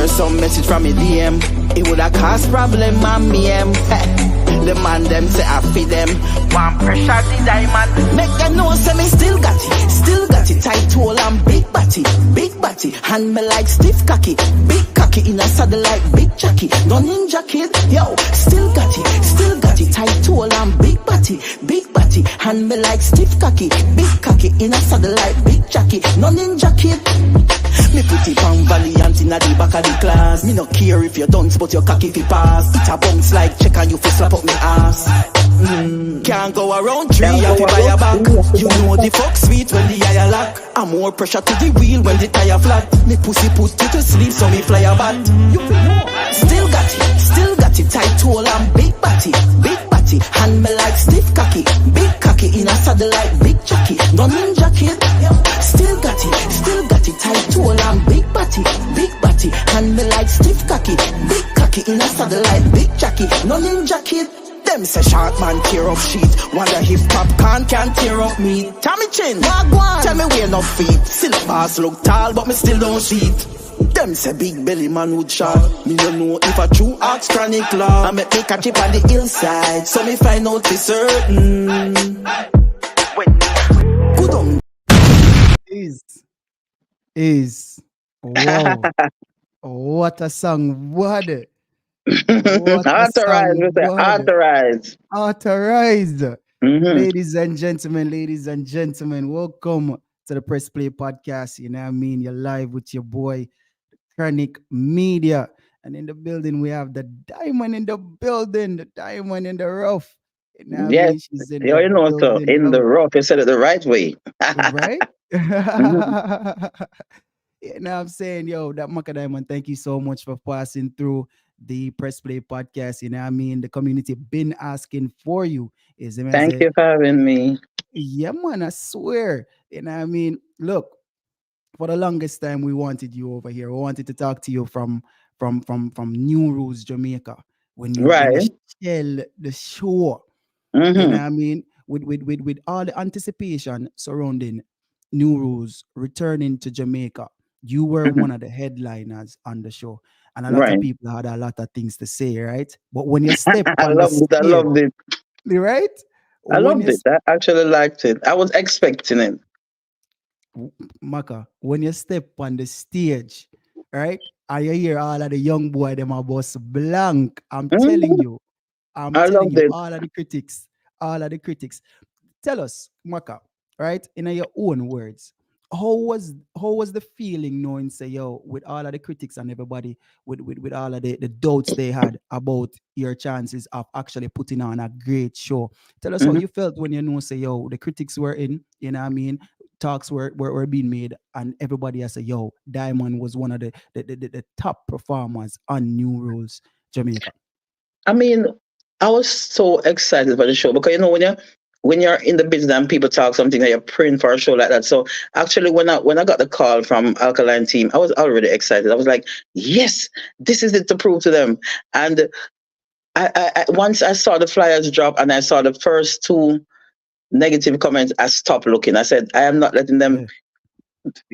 hear some message from me DM, it woulda caused problem on me. The man them say I feed them. One pressure the diamond. Make them know say me still got it. Tight tool and big body. Hand me like stiff cocky. Big cocky in a saddle like big jockey. No ninja kid, yo, still got it. Tight tool and big body. Hand me like stiff cocky. Big cocky in a saddle like big jockey. No ninja kid. Me put it on valiant in the back of the class. Me no care if you don't, but your cocky fi pass. It a bounce like check and you fi slap up me ass. Can't go around tree, you fi buy a back. You know the fuck sweet when the eye lock. And more pressure to the wheel when the tire flat. Me pussy put you to sleep so me fly a bat. You fi know. Still got it. Tight tool and big body. Hand me like stiff cocky. Big cocky in a saddle like big jockey. No ninja kid. Still got it. Tight tool and big body. Hand me like stiff cocky. Big cocky in a saddle like big jockey. No ninja kid. Them say short man tear up sheet. Wonder if popcorn can tear up me. Tommy Chin, Wagwan. Tell me where no feet. Still boss look tall, but me still don't see it. Them say big belly man would shot. Me don't know if a true ox chronic law. I make me catch it on the hillside, so me find out for certain. Good on. Is wow. What a song. What? Authorized. Ladies and gentlemen, welcome to the Press Play podcast. You know what I mean? You're live with your boy, Chronic Media. And in the building, we have the diamond in the building, the diamond in the rough. You know what I mean? She's in the rough. You said it the right way. Right? You know what I'm saying? Yo, that MackaDiamond, thank you so much for passing through the Press Play podcast. You know what I mean? The community been asking for you. Thank you for having me. Yeah, man, I swear. You know what I mean? Look, for the longest time, we wanted you over here. We wanted to talk to you from New Rules, Jamaica. When you shell the show. You know what I mean? With all the anticipation surrounding New Rules returning to Jamaica, you were one of the headliners on the show. And a lot of people had a lot of things to say, right? But when you step on I loved it. Right? I loved it. I actually liked it. I was expecting it. Maka, when you step on the stage, right? And you hear all of the young boy, them are boss blank. I'm telling you. All of the critics. Tell us, Maka, right? In your own words, how was the feeling knowing, say, yo, with all of the critics and everybody, with all of the doubts they had about your chances of actually putting on a great show? Tell us how you felt when you know, say, yo, the critics were in, you know what I mean? Talks were being made, and everybody has said, yo, Diamond was one of the top performers on New Rules Jamaica. I mean, I was so excited for the show because, you know, when you're in the business and people talk something that you're praying for a show like that. So actually, when I got the call from Alkaline Team, I was already excited. I was like, yes, this is it to prove to them. And I once I saw the flyers drop and I saw the first two negative comments, I stopped looking. I said, I am not letting them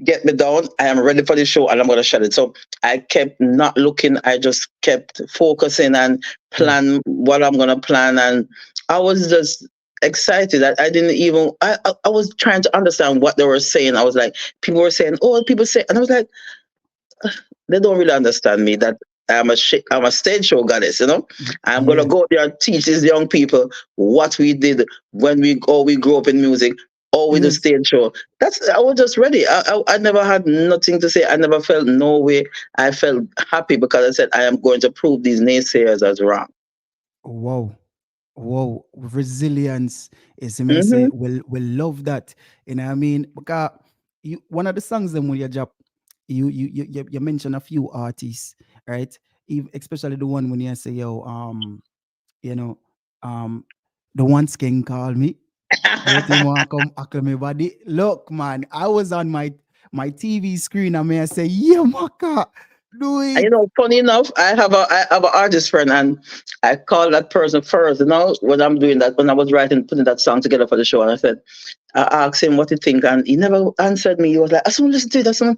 get me down. I am ready for the show and I'm going to shut it. So I kept not looking. I just kept focusing and plan what I'm going to plan. And I was just excited that I didn't even, I was trying to understand what they were saying. I was like, people were saying, oh, people say, and I was like, they don't really understand me, that I'm a stage show goddess, you know. I'm gonna go there and teach these young people what we did when we grew up in music, or with the stage show. I was just ready. I never had nothing to say. I never felt no way. I felt happy because I said I am going to prove these naysayers as wrong. Wow. Resilience is we'll love that. You know what I mean? Because one of the songs that when you drop, you mention a few artists, right? Especially the one when you say, yo, the ones can call me. Come me body. Look, man, I was on my TV screen and I say, yeah, Maka, Do And it. funny enough, I have an artist friend, and I called that person first. When I'm doing that, when I was putting that song together for the show, and I asked him what he think, and he never answered me. He was like, "I soon listen to it. I soon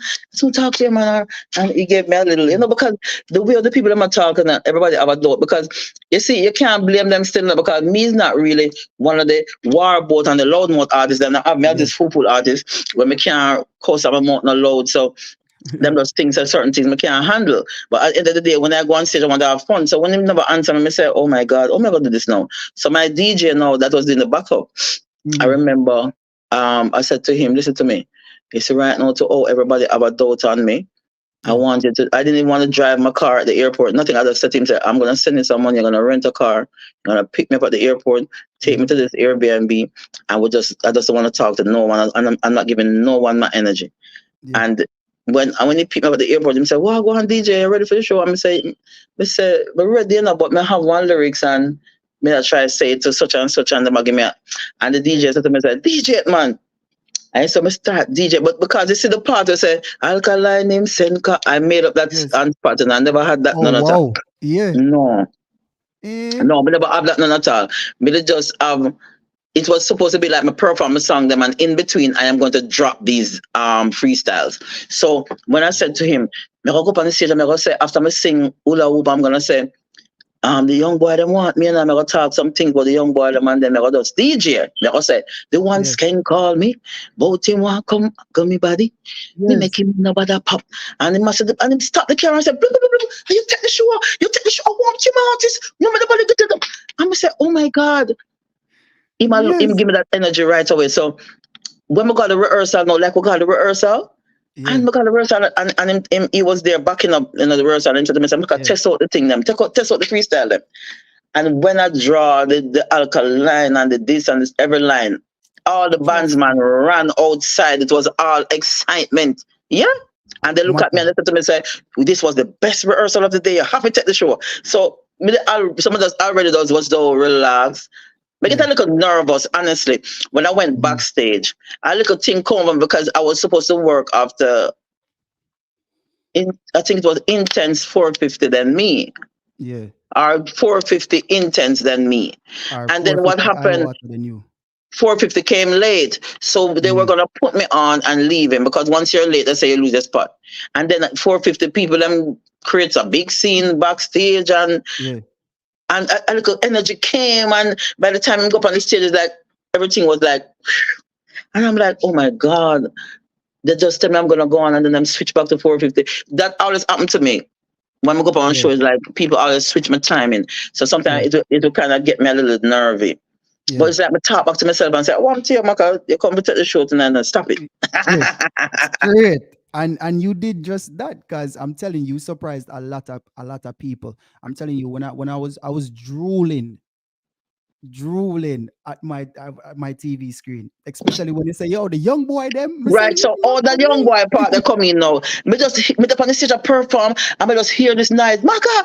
talk to you, man." And he gave me a little, because the way the people that are talking, and everybody have a doubt. Because you see, you can't blame them still now, because me is not really one of the warboat and the loudmouth artists. And I have Yeah. this fool artist where me can't cuss my mouth no loud. So them Yeah. those things are certain things I can't handle. But at the end of the day, when I go on stage, I want to have fun. So when him never answer me, I say, "Oh my God, how am I gonna do this now?" So my DJ now that was in the backup, I Mm-hmm. remember I said to him, "Listen to me. You see right now to everybody have a doubt on me. Yeah. I didn't even want to drive my car at the airport. Nothing. I just said to him, I'm gonna send you some money, you're gonna rent a car, you're gonna pick me up at the airport, take me Mm-hmm. to this Airbnb, and I just want to talk to no one, and I'm not giving no one my energy." Yeah. And when he picked me up at the airport, he said, "Well, go on, DJ, you ready for the show?" And I say, "We're ready, but I have one lyrics, and I try to say it to such and such, and them give me and the Yeah. DJ said to me, "DJ, man." And so I start DJ, but because you see the part I say alkaline name Senka, I made up that Yes. on part, and I never had that Oh none at all. wow. Yeah. No, Eh. no, I never have that none at all. Me just have it was supposed to be like my perform a song them, and in between I am going to drop these freestyles. So when I said to him, "Me go up on the stage and me go say after me sing hula hoop, I'm gonna say, the young boy them want me, and I'm gonna talk some things about the young boy them, and then I go just DJ. Me go say the ones Yeah. can call me, both him want come me body. Me make Yes. him nobody pop." And he must and him stop the camera and say, "Blah, blah, blah, blah. You take the show, I want you my artist. No matter what you do." I'm gonna say, "Oh my God." Him Yes. give me that energy right away. So when we got the rehearsal now, like we got the rehearsal, Yeah. and we got the rehearsal, and he was there backing up the rehearsal, and said to me, "I'm gonna Yeah. test out the thing them, test out the freestyle them." And when I draw the alkaline and the this and this every line, all the Trust bandsman me. ran outside. It was all excitement. Yeah. And they look at me Matter. and they said to me, say, "This was the best rehearsal of the day. You have to take the show." So some of us already does was so relaxed. I get Yeah. a little nervous, honestly. When I went Mm-hmm. backstage, a little thing come on because I was supposed to work after I think it was Intense 450 than me, Yeah. or 450 Intense than me. Our And then what 450 I happened? water than you. 450 came late. So they were Mm-hmm. gonna put me on and leave him, because once you're late, they say you lose your spot. And then at 450 people them creates a big scene backstage, Yeah. and a little energy came, and by the time I go up on the stage, it's like everything was like, and I'm like, "Oh my God." They just tell me I'm gonna go on, and then I'm switch back to 450. That always happened to me. When I go up on Yeah. shows, like people always switch my timing. So Yeah. sometimes it will kind of get me a little nervy. But Yeah. it's like I talk back to myself and say, "Oh, I'm here, Maka. You come to take the show tonight, and stop it." Straight. Straight. And you did just that, because I'm telling you, surprised a lot of people. I'm telling you, when I was drooling at my TV screen, especially when they say, "Yo, the young boy them," me say, Right. So all that young boy part they come in now. Me up on the stage to perform, and I just hear this night, Maka,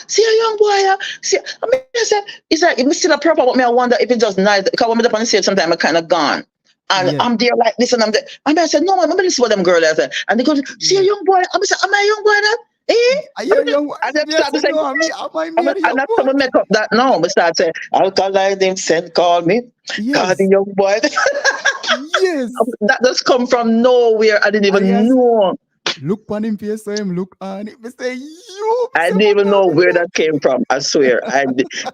see a young boy. See, I mean, I say, it's like if me still a perform, but me I wonder if it's just nice. Because when me up on the stage, sometimes I kind of gone. And Yeah. I'm there like this, and I'm there. And I said, "No, man, I'm gonna listen what them girls say." And they go, "See a Yeah. young boy." I'm say, "Am I a young boy then?" Eh? I hear young boy. And then Me I start to say, say, no, I me the and young that's boy. some make up that now. But start say, "Alkaline them sent call me, call the Yes. young boy." Yes. That just come from nowhere. I didn't I even yes. know. Look on him face, so him look on it. Me say, yo, me I say, didn't even Maka, know me the where young that came from. I swear,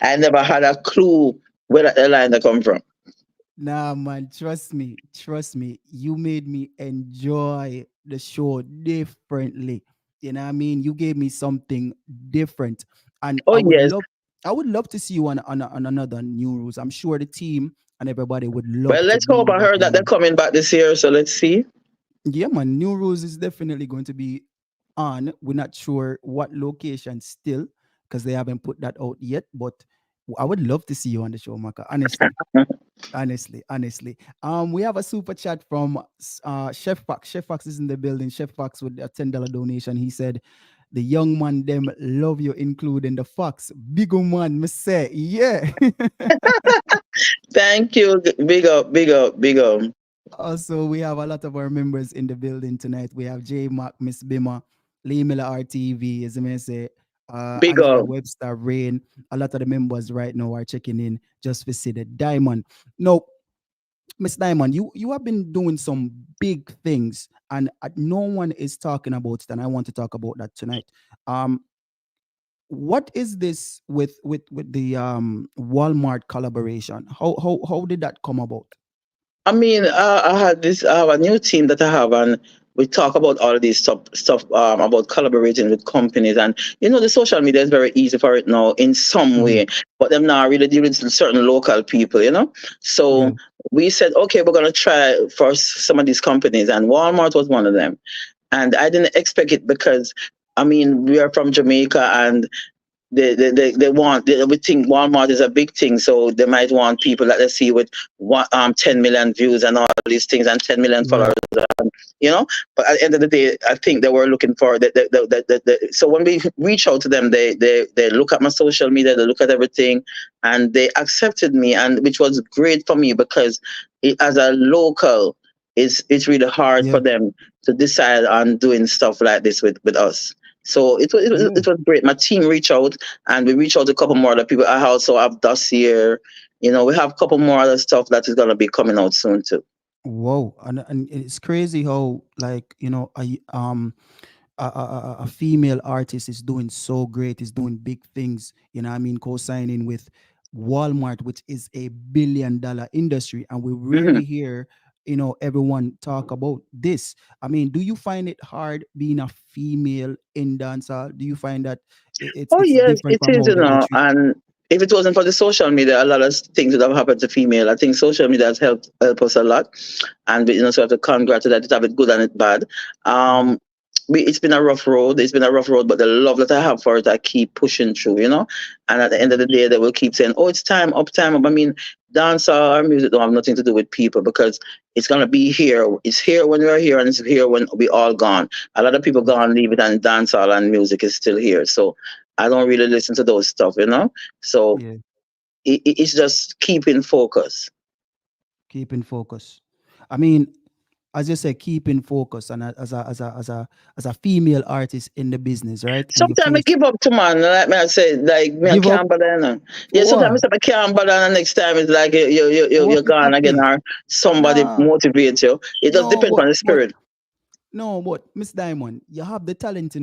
I never had a clue where that line that come from. Nah, man, trust me. You made me enjoy the show differently. You know what I mean? You gave me something different, and Oh yes. I would love to see you on another new rules. I'm sure the team and everybody would Well, love to let's hope. be I with heard that they're you. coming back this year, so let's see. Yeah, man, new rules is definitely going to be on. We're not sure what location still because they haven't put that out yet, but I would love to see you on the show, Maka. Honestly. Honestly. We have a super chat from Chef Fox. Chef Fox is in the building. Chef Fox with a $10 donation. He said, "The young man them love you, including the Fox. Big man, me say, yeah." Thank you. Big up, big up, big up. Also, we have a lot of our members in the building tonight. We have J Mac, Miss Bima, Lee Miller RTV, as I may say, Big Angela up. Webster, Rain. A lot of the members right now are checking in just to see the Diamond. Now, Miss Diamond, you have been doing some big things, and no one is talking about it, and I want to talk about that tonight. Um, what is this with the Walmart collaboration? How did that come about? I mean, I have a new team that I have, and we talk about all of these stuff about collaborating with companies, and the social media is very easy for it now in some Hmm. way, but them now really dealing with certain local people. Yeah, So we said, okay, we're gonna try for some of these companies, and Walmart was one of them, and I didn't expect it because. I mean, we are from Jamaica, and we think Walmart is a big thing, so they might want people that they see with 10 million views and all these things and 10 million followers, right. you know. But at the end of the day, I think they were looking for so when we reach out to them, they look at my social media, they look at everything, and they accepted me, and which was great for me because as a local, it's really hard for Yeah, them to decide on doing stuff like this with us. So yeah. it was great. My team reached out, and we reached out to a couple more other people. I also have Dossier. We have a couple more other stuff that is gonna be coming out soon too. Whoa, and it's crazy how, like, a female artist is doing so great, is doing big things, I mean, co-signing with Walmart, which is a billion-dollar industry, and we Hmm. rarely hear, everyone talk about this. I mean, do you find it hard being a female in dancehall? Do you find that Oh it's yes, different it from is. how them they treat? And if it wasn't for the social media, a lot of things would have happened to female. I think social media has help us a lot, and so we have to congratulate it, have it good and it bad. Yeah, Um, it's been a rough road. It's been a rough road, but the love that I have for it, I keep pushing through. And at the end of right, the day, they will keep saying, "Oh, it's time up, time up." I mean, dance or music don't have nothing to do with people because it's gonna be here. It's here when we're here, and it's here when we all gone. A lot of people right. gone, leave it, and dancehall and music is still here. So I don't really listen to those stuff. So Yeah, it's just keeping focus. keep in focus. I mean, as you say, keep in focus, and as a female artist in the business, right? And you Sometimes I face give up to man, like me I say, like me I give up. can't bother. Yeah, sometimes What? I can't bother, and the next time it's like you're What it gone again, happen? or somebody Nah, motivates you. It just no, depends on the spirit. but Miss Diamond, you have the talent,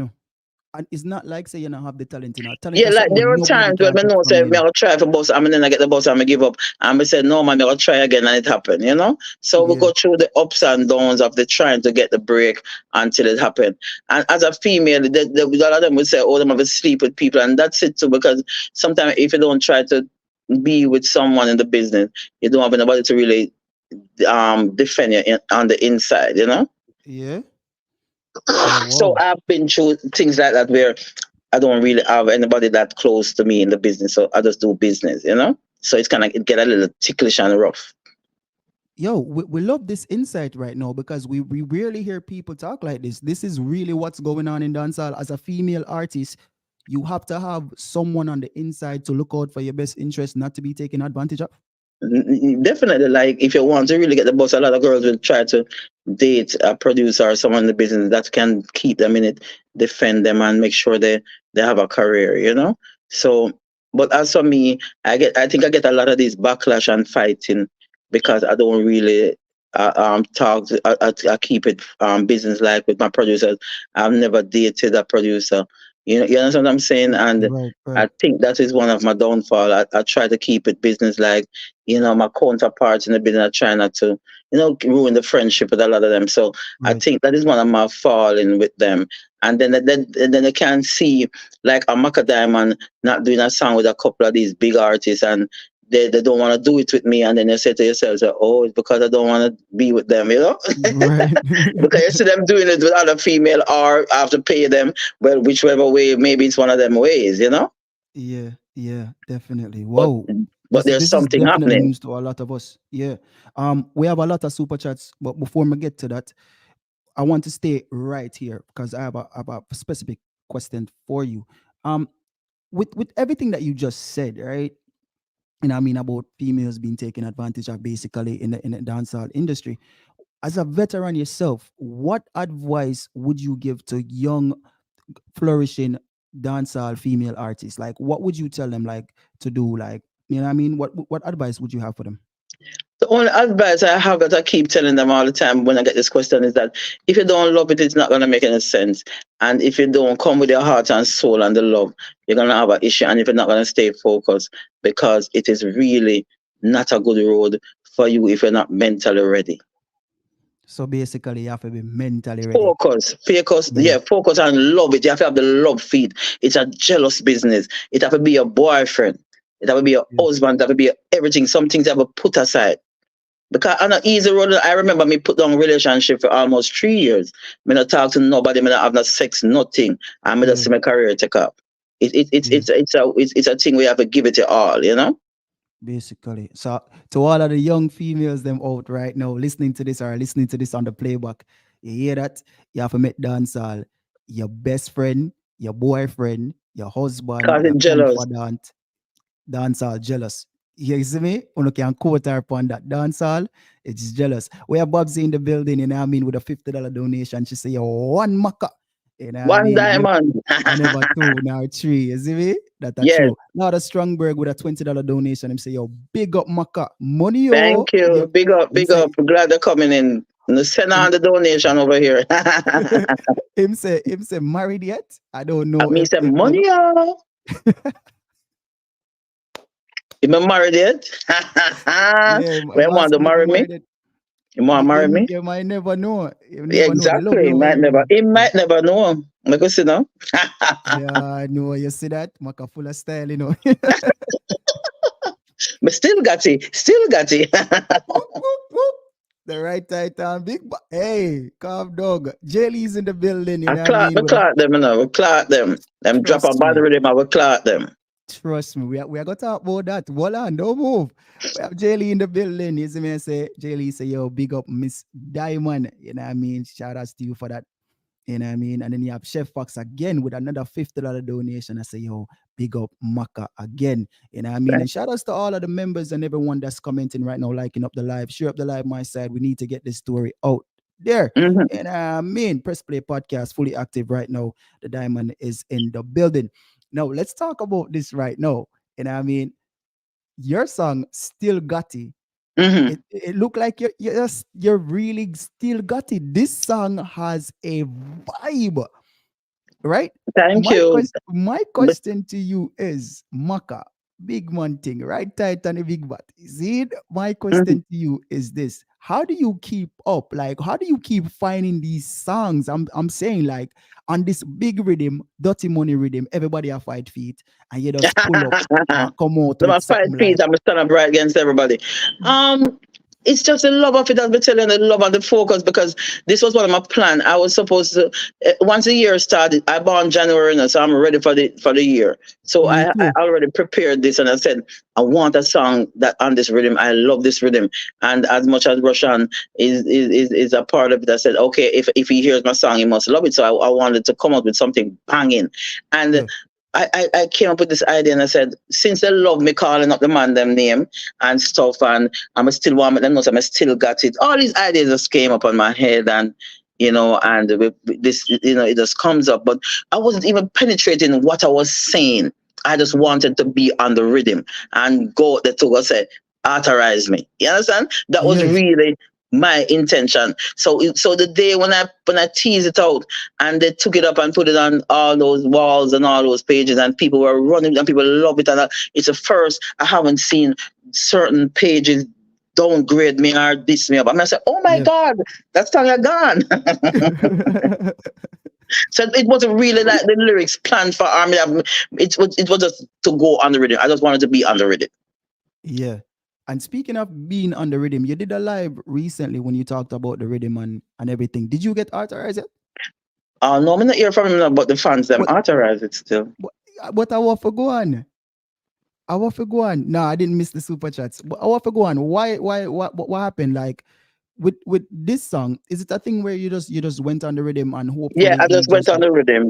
and it's not like say you don't have the talent, Talent Yeah, is like something there when are nobody times when can I take know from say you, me I'll try for boss, and then I get the boss and I give up. And I said, no man, I'll try again, and it happened. So we Yeah, go through the ups and downs of the trying to get the break until it happened. And as a female, a lot of them would say, oh, them have to sleep with people, and that's it too, because sometimes if you don't try to be with someone in the business, you don't have anybody to really defend you on the inside. yeah. Oh So wow. I've been through things like that where I don't really have anybody that close to me in the business, so I just do business. So it's kind of it get a little ticklish and rough. Yo, we love this insight right now because we rarely hear people talk like this. This is really what's going on in dancehall. As a female artist, you have to have someone on the inside to look out for your best interest, not to be taken advantage of. Definitely, like if you want to really get the bus, a lot of girls will try to date a producer or someone in the business that can keep them in it, defend them, and make sure they have a career. So, but as for me, I think I get a lot of this backlash and fighting because I don't really talk. I keep it business like with my producers. I've never dated a producer. You understand what I'm saying? And Right, I right, think that is one of my downfall. I try to keep it business like my counterparts in the business. I try not to ruin the friendship with a lot of them. So I right. think that is one of my falling with them. And then they can see like a MackaDiamond not doing a song with a couple of these big artists, and they don't want to do it with me. And then you say to yourself, so, oh, it's because I don't want to be with them. Right. Because you see them doing it with other female, or I have to pay them. Well, whichever way, maybe it's one of them ways. Yeah, yeah, definitely. But Whoa. but there's This is something definitely happening. news to a lot of us. Yeah. We have a lot of super chats, but before we get to that, I want to stay right here because I have a specific question for you. Um, with everything that you just said, right? And I mean about females being taken advantage of basically in the dancehall industry. As a veteran yourself, what advice would you give to young flourishing dancehall female artists, like what would you tell them like to do? Like, you know what I mean? What advice would you have for them? The only advice I have that I keep telling them all the time when I get this question is that if you don't love it, it's not going to make any sense. And if you don't come with your heart and soul and the love, you're going to have an issue. And if you're not going to stay focused, because it is really not a good road for you if you're not mentally ready. So basically, you have to be mentally ready. Focus, Yeah. focus and love it. You have to have the love feed. It's a jealous business. It have to be your boyfriend. It have to be your husband. It have to be everything. Some things you have to put aside. Because on an easy road, I remember me put down a relationship for almost 3 years. Me not talk to nobody, me not have no sex, nothing. And me just see my career take up. It's a thing we have to give it all, you know? Basically. So to all of the young females them out right now listening to this or listening to this on the playback, you hear that? You have to make dancehall your best friend, your boyfriend, your husband, Cause your it's jealous. confidant, dancehall jealous. You see me? You can quote her upon that dancehall. It's jealous. We have Bobsy in the building, you know what I mean, with a $50 donation. She say, yo, one maka. You know what I One mean? diamond. I never two, now three. You see me? That's Yes. true. Now the Strongberg with a $20 donation. Him say, yo, big up Maka. Money, yo. Thank you. Big up, big up. Glad they're coming in. Send on the donation over here. him say, married yet? I don't know. Me say money, yo. You been married yet? When want to marry me? You want to marry me? You might never know. Exactly. He might never know. Like I said, no? Yeah, I know. You see that? Maka full of style, you know. But still got it. Still got it. The right title, big. Hey, calm dog. Jelly's in the building. You know what I mean? We clock them, you know. We clock them. Them drop a body with them, I will clock them. Trust me, we are going to talk about that. Hold on, don't move. We have Jaylee in the building. You see me say, Jaylee say, yo, big up Miss Diamond. You know what I mean? Shout out to you for that. You know what I mean? And then you have Chef Fox again with another $50 donation. I say, yo, big up Maka again. You know what I mean? And shout outs to all of the members and everyone that's commenting right now, liking up the live. Share up the live, my side. We need to get this story out there. Mm-hmm. And I mean, Press Play Podcast, fully active right now. The Diamond is in the building. Now, let's talk about this right now. And I mean, your song, Still Got It. Mm-hmm. It look like you're really still got it. This song has a vibe, right? Thank you. My question to you is, Maka, big man thing, right? Tight and a big bat. See, my question to you is this: how do you keep up? Like, how do you keep finding these songs? I'm saying, like, on this big rhythm, dirty money rhythm, everybody have 5 feet, and you just pull up and come out with 5 feet, I'm stand up right against everybody. It's just the love of it, as been telling the love and the focus, because this was one of my plan. I was supposed to, once the year started, I born January now, so I'm ready for the year. So I already prepared this, and I said, I want a song that on this rhythm. I love this rhythm. And as much as Roshan is a part of it, I said, okay, if he hears my song, he must love it. So I wanted to come up with something banging. And I came up with this idea, and I said, since they love me calling up the man them name and stuff, and I'm still want them know I still got it. All these ideas just came up on my head, and and this, it just comes up. But I wasn't even penetrating what I was saying. I just wanted to be on the rhythm and go there to go say, authorize me. You understand? That was really my intention. So the day when I teased it out and they took it up and put it on all those walls and all those pages, and people were running and people love it, and it's the first I haven't seen certain pages downgrade me or diss me up. I said, oh my God, that song are gone. So it wasn't really like the lyrics planned for Army. It was just to go on the rhythm. I just wanted to be on the rhythm. Yeah. And speaking of being on the rhythm, you did a live recently when you talked about the rhythm and everything. Did you get authorized yet? No, I'm not hear from him, but the fans them authorized it still. But I want to go on. No, I didn't miss the super chats. But I want to go on. Why? What happened? Like with this song, is it a thing where you just went on the rhythm and hope? Yeah, I just went on the rhythm.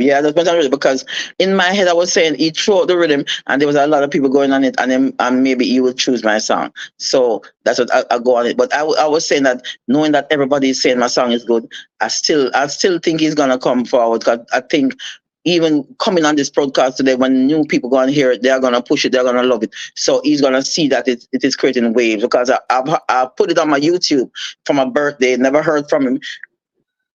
Because in my head I was saying he threw out the rhythm, and there was a lot of people going on it, and maybe he would choose my song. So that's what I go on it. But I was saying that, knowing that everybody is saying my song is good, I still think he's gonna come forward, because I think even coming on this broadcast today, when new people go and hear it, they're gonna push it, they're gonna love it. So he's gonna see that it is creating waves, because I put it on my YouTube for my birthday. Never heard from him,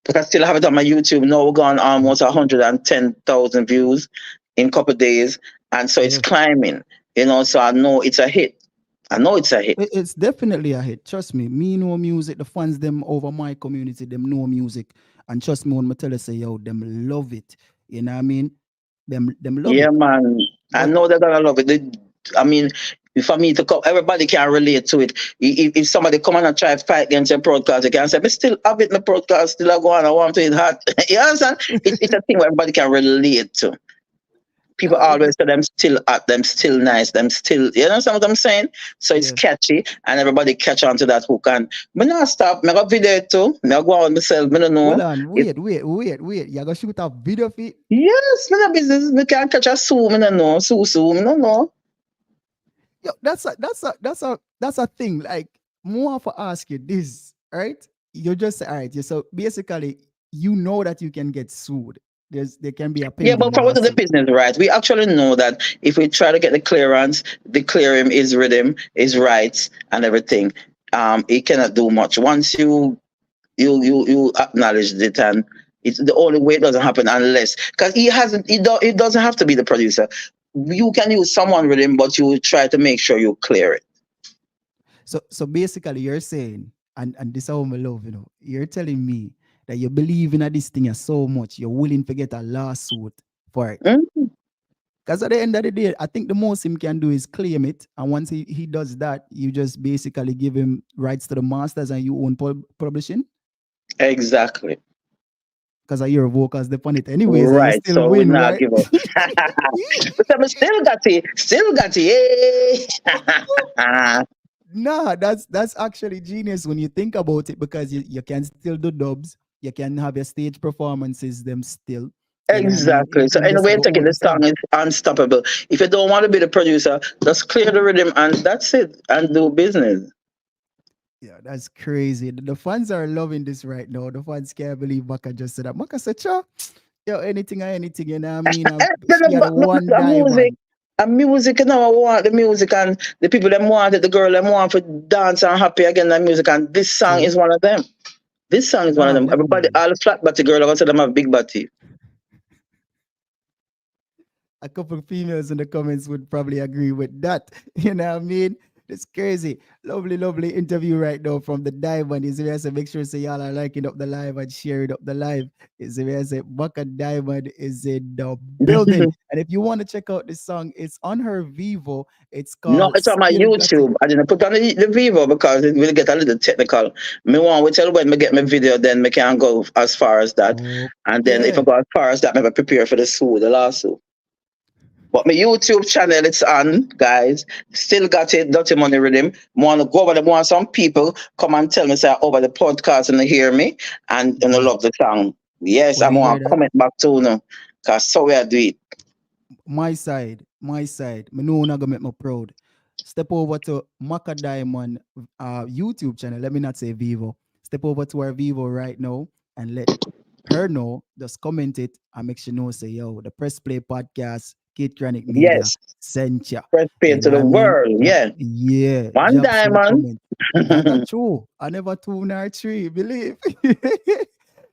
but I still have it on my YouTube. Now we're gone almost 110,000 views in a couple of days, and so it's climbing. So I know it's a hit. It's definitely a hit. Trust me. Me know music. The fans them over my community, them know music. And trust me when I tell you, say, yo, them love it. You know what I mean? Them love it. Yeah, man. I know they're gonna love it. I mean, for me to come, everybody can relate to it. If somebody come on and try to fight against your broadcast, they can say, "But still have it in the broadcast, still I go on, I want to eat hot." You understand? It's a thing where everybody can relate to. People always say them still hot, them still nice, them still, you understand what I'm saying? So it's catchy, and everybody catch on to that hook. And me not stop, me got video too. Me go on myself, me don't know. Hold on, wait. You gonna shoot a video of it? Yes, me no business. Me can't catch a sue, me don't know. Sue, me don't know. Yo, that's a thing. Like, more for ask you this, right? You just say, all right. So basically, you know that you can get sued. There can be a yeah, but for what is the business, right? We actually know that if we try to get the clearance, declare him his rhythm, his rights, and everything, he cannot do much. Once you acknowledge it, and it's the only way it doesn't happen unless, because it doesn't have to be the producer. You can use someone with him, but you try to make sure you clear it. So basically, you're saying, and this is how I love, you're telling me that you believe in this thing so much, you're willing to get a lawsuit for it. Because at the end of the day, I think the most him can do is claim it. And once he does that, you just basically give him rights to the masters and you own publishing. Exactly. Because of your vocals depend it anyways. Right, still so win, we not right? give up. But I'm still got it. Nah, that's actually genius when you think about it, because you can still do dubs. You can have your stage performances, them still. Exactly. So anyway, taking the song is unstoppable. If you don't want to be the producer, just clear the rhythm and that's it, and do business. Yeah, that's crazy. The fans are loving this right now. The fans can't believe Macka just said that. Macka said, yo, anything, you know what I mean? Music, I want the music, and the people them want it, the girl them want to dance and happy again, that music, and this song is one of them. This song is one of them. Everybody, all the flat body girl, I want to them have big body. A couple of females in the comments would probably agree with that. You know what I mean? It's crazy. Lovely interview right now from the Diamond. Is there, so make sure say y'all are liking up the live and sharing up the live. Is there, say MackaDiamond is in the building. And if you want to check out this song, it's on her Vivo. It's called. No, it's on my YouTube. I didn't put on the Vivo because it will get a little technical. Me want to tell when me get my video, then me can go as far as that. And then if I go as far as that, me prepare for the lawsuit. But my YouTube channel, it's on, guys. Still got it, Dirty Money Rhythm. Want to go over there, want some people come and tell me, say, over the podcast and they hear me and I love the song. Yes, I'm going to comment back to you, because so we do it. My side. Me know not gonna make me proud. Step over to MackaDiamond YouTube channel. Let me not say Vivo. Step over to our Vivo right now and let her know. Just comment it and make sure know, say, yo, the Press Play podcast, Kid Chronic Media, sent ya. Press Play to the world, yeah. One diamond. That's true. I never 2 nor 3, believe.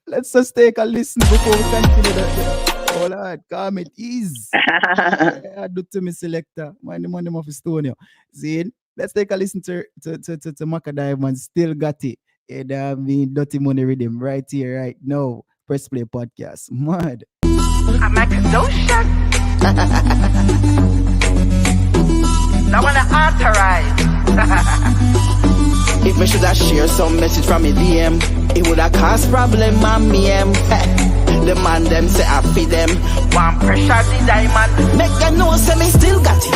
Let's just take a listen before we continue that. Hold on, calm it ease. I do to me selector. Mind the money of Estonia. See, let's take a listen to MackaDiamond. Still got it. And I mean, Dirty Money Rhythm right here, right now. Press Play podcast. Mad. I make a notion. I wanna authorize. If me shoulda share some message from me DM, it woulda cause problem, mommy. The man them say I feed them. One pressure the diamond. Make them know say me still got it.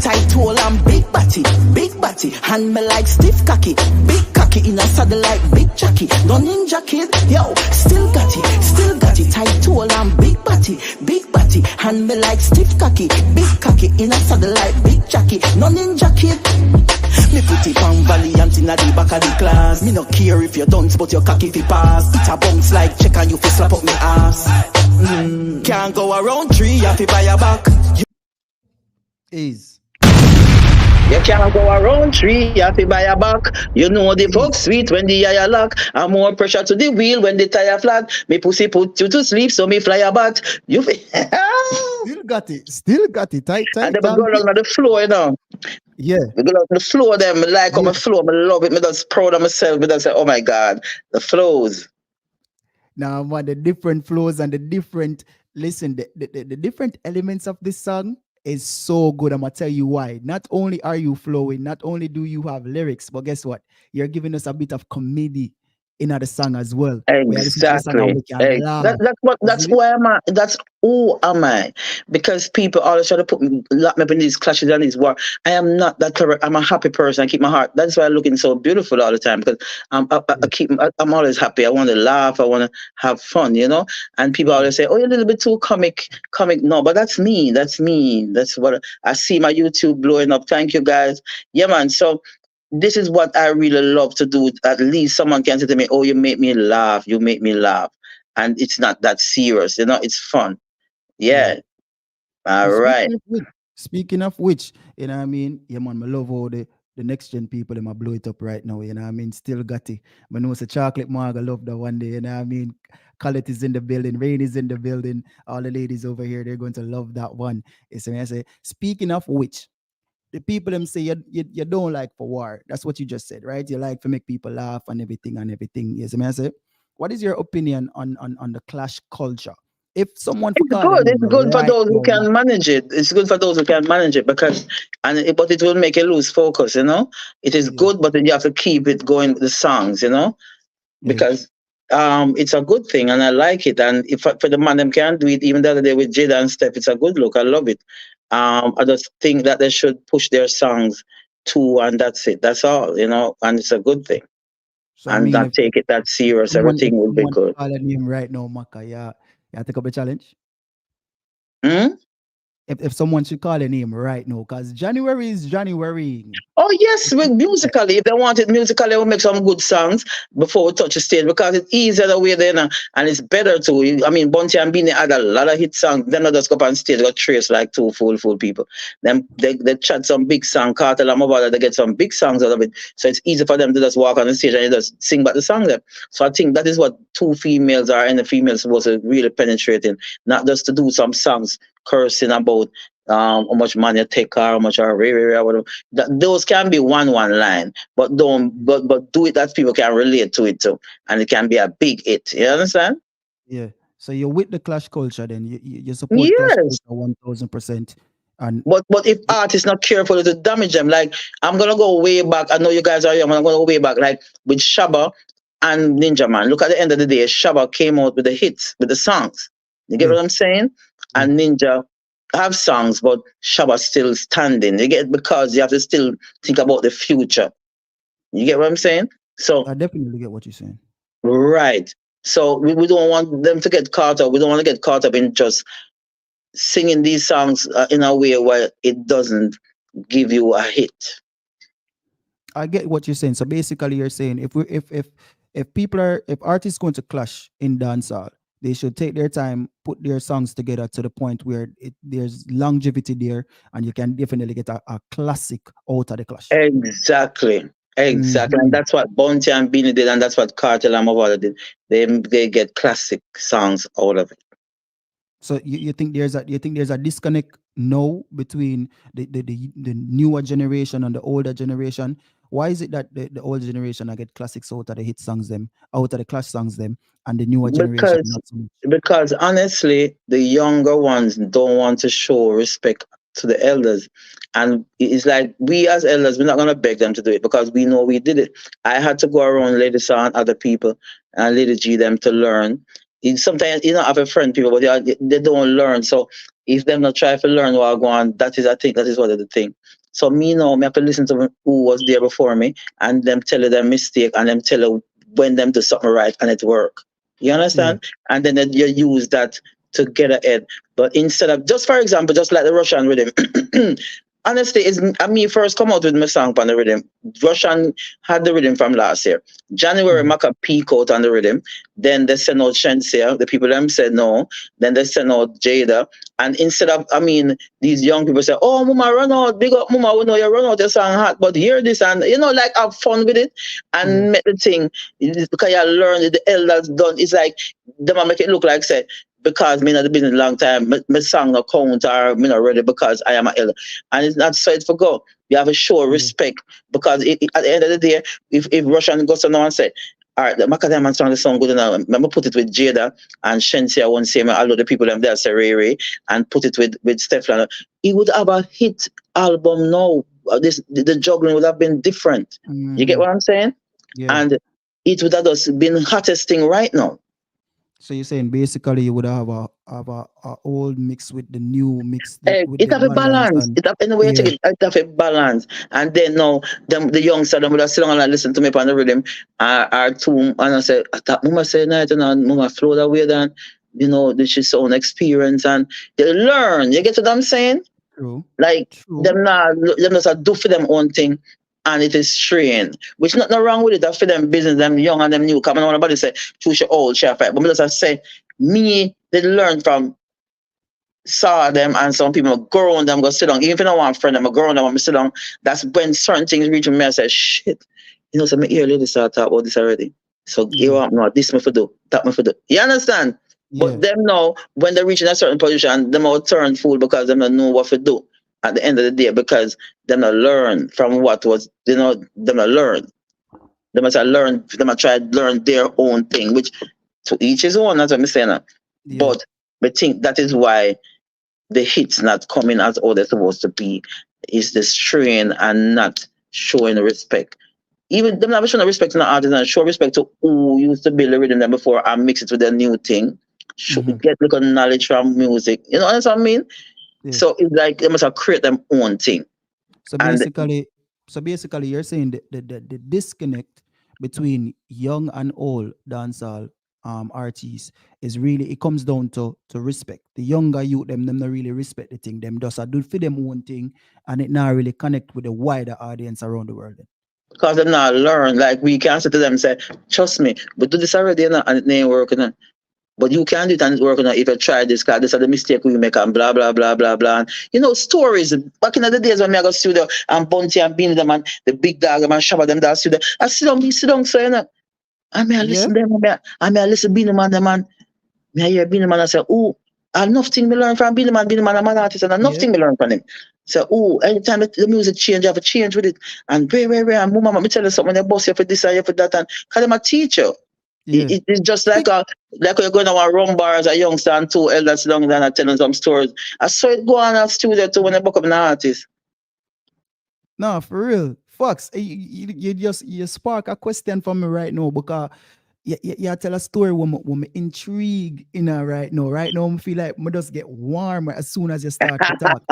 Tight tool and big body. Hand me like stiff cocky. Big cocky in a saddle like big jockey. No ninja kid, yo, still got it. Tight tool and big body. Hand me like stiff cocky. Big cocky in a saddle like big jockey. No ninja kid. Me put it on valiant in the back of the class. Me no care if you don't, but your cocky fi pass. It a bounce like check and you fi slap up me ass. Can't go around tree, you have to buy a back. Is. You can't go around tree, you have to buy a back. You know the folks sweet when the eye lock. And more pressure to the wheel when the tire flat. Me pussy put you to sleep, so me fly a bat. You Still got it. Still got it. Tight, and tight. then we go along on the floor, you know. Yeah. We go along the floor, them me like on Yeah. my floor, me love it. Me just proud of myself. Me just say, oh my God, the flows. Now, man, the different flows and the different, listen, the different elements of this song is so good. I'm going to tell you why. Not only are you flowing, not only do you have lyrics, but guess what? You're giving us a bit of comedy in the song as well. We are listening to the song and Exactly. we can laugh. That's See it? who am I. That's who am I. Because people always try to lock me up in these clashes and these war. I am not that correct. I'm a happy person. I keep my heart. That's why I'm looking so beautiful all the time. Because I'm always happy. I want to laugh. I want to have fun. You know. And people always say, "Oh, you're a little bit too comic." Comic. No, but that's me. That's me. That's what I see my YouTube blowing up. Thank you guys. Yeah, man. So this is what I really love to do. At least someone can say to me, "Oh, you make me laugh. You make me laugh," and it's not that serious. You know, it's fun. Yeah. Yeah. All And right. speaking of which, you know what I mean? Yeah, man, I love how the next gen people, they might blow it up right now, you know what I mean? Still got it. I know it's a chocolate mug, I love that one day, you know what I mean? Colette is in the building, Rain is in the building, all the ladies over here, they're going to love that one. It's when I say, speaking of which, the people them say you don't like for war. That's what you just said, right? You like to make people laugh and everything and everything. Yes, I say, what is your opinion on the clash culture? If someone for It's call your good. name It's good for right those who now, can manage it. It's good for those who can manage it but it will make you lose focus. You know, it is yeah, good, but then you have to keep it going with the songs. You know, yeah. because it's a good thing and I like it. And if for the man them can do it, even the other day with Jada and Steph, it's a good look. I love it. I just think that they should push their songs too, and that's it. That's all. You know, and it's a good thing. So I And mean, not take it that serious. if Everything will be someone good. call a name right now, Maka, yeah, take up a challenge. Hmm? If someone should call a name right now, because January is January. Oh yes, with musically. If they want it musically, we'll make some good songs before we touch the stage because it's easier the way then, and it's better too. I mean, Bunty and Beanie had a lot of hit songs. Then they just go up on stage, got trace like two full people. Then they chat some big song, Cartel and Mobile, they get some big songs out of it. So it's easy for them to just walk on the stage and just sing about the song them. So I think that is what two females are, and the females supposed to really penetrate in, not just to do some songs cursing about how much money you take or how much or whatever. Those can be one line, but don't but do it that people can relate to it too, and it can be a big hit. You understand? Yeah. So you're with the clash culture, then you support clash Yes. culture 1000%. And But if artists not careful, it'll damage them. Like I'm gonna go way back. I know you guys are young. I'm gonna go way back. Like with Shabba and Ninja Man. Look at the end of the day, Shabba came out with the hits, with the songs. You get yeah, what I'm saying? yeah, And Ninja have songs, but Shabba still standing. You get because you have to still think about the future. You get what I'm saying? So I definitely get what you're saying. right. So we don't want them to get caught up. We don't want to get caught up in just singing these songs in a way where it doesn't give you a hit. I get what you're saying. So basically, you're saying if artists going to clash in dancehall, they should take their time, put their songs together to the point where there's longevity there, and you can definitely get a classic out of the clash. Exactly. Exactly. And Mhm. that's what Bounty and Beanie did, and that's what Cartel and Mavado did. They get classic songs out of it. So you think there's a disconnect now between the newer generation and the older generation? Why is it that the older generation I get classics out of the hit songs them, out of the clash songs them, and the newer generation Because not so much? because honestly, the younger ones don't want to show respect to the elders. And it's like we as elders, we're not gonna beg them to do it because we know we did it. I had to go around Lady Saw and other people and Lady G them to learn. Sometimes you don't have a friend people, but they don't learn. So if them not try to learn while going, that is I think that is what the thing. So me now, me have to listen to who was there before me and them tell you their mistake and them tell you when them do something right and it work. You Yeah, understand? And then you use that to get ahead. But instead of, just for example, just like the Russian rhythm, honestly, it's me first come out with my song on the rhythm. Russian had the rhythm from last year. January, Macka peak out on the rhythm. Then they sent out Shensia. The people them said no. Then they sent out Jada. And instead of, these young people say, oh, Mama, run out. Big up, Mama. We know you run out your song hot, but hear this and, like have fun with it and make the thing. Because you learn the elders done. It's like, them make it look like, say, because me not been in a long time, my song no count or me not ready because I am an elder. And it's not so it for go. You have to show respect because at the end of the day, if Russian goes to now and say, all right, the MackaDiamond song, the song good enough. I'm gonna put it with Jada and Shensia one same all of the people them there say Ray and put it with Stefan. He would have a hit album now. The juggling would have been different. You get what I'm saying? Yeah. And it would have just been hottest thing right now. So you're saying basically you would have a old mix with the new mix. It have a balance. It have anyway you take it. It have a balance. And then now the youngster them would have sit down and listen to me on the rhythm. Or two and I say, I thought Mama say night and Mama flow that way then. This is own experience and they learn. You get what I'm saying? True. Like True. them just do for them own thing. And it is strained, which nothing wrong with it. That for them business, them young and them new. Come on, nobody say, choose your old, share fight. But me just say, me, they learn from saw them and some people go around them, go sit down. Even if I don't want a friend, I'm go around them and sit down. That's when certain things reach me. I say, shit. So me earlier this I talk about this already. So give up now. This me for do, that me for do. You understand? But them now, when they reach in a certain position, them all turn fool because them don't know what to do at the end of the day because them not learn from what was, them not learn. They must have learned, they must try to learn their own thing, which to each his own, that's what I'm saying. But I think that is why the hits not coming as all they're supposed to be is the strain and not showing respect. Even them not showing respect to the artist and show respect to who used to build the rhythm them before and mix it with their new thing. Get little knowledge from music. You know what I mean? Yeah. So it's like they must have create their own thing. So basically, you're saying the disconnect between young and old dancehall artists is really, it comes down to respect. The younger youth, them not really respect the thing. Them just do for them own thing, and it not really connect with the wider audience around the world. Because they not learn, like we can say to them, say, trust me, we do this already and it ain't working. But you can do it and it's working if you try this, because this is the mistake we make and blah, blah, blah, blah, blah. And, stories. Back in the days when I go to studio and Bunty and Beanie them and the big dog and Shabba them that studio, I sit down, so, I may listen to them, I may listen to Beanie Man, them man. I hear Beanie Man and say, oh, enough thing me learn from Beanie Man I'm an artist and enough thing me learn from him. So, anytime the music change, you have to change with it. And and mama, let me tell you something, they boss you for this and you for that. And because I'm a teacher. Yeah. It's just like you're going to a rum bar as a youngster and two elders long than telling some stories. I saw it go on a studio too when I book up an artist. No, for real. Fox, you spark a question for me right now because you tell a story when me intrigue right now. Right now, I feel like I just get warm as soon as you start to talk.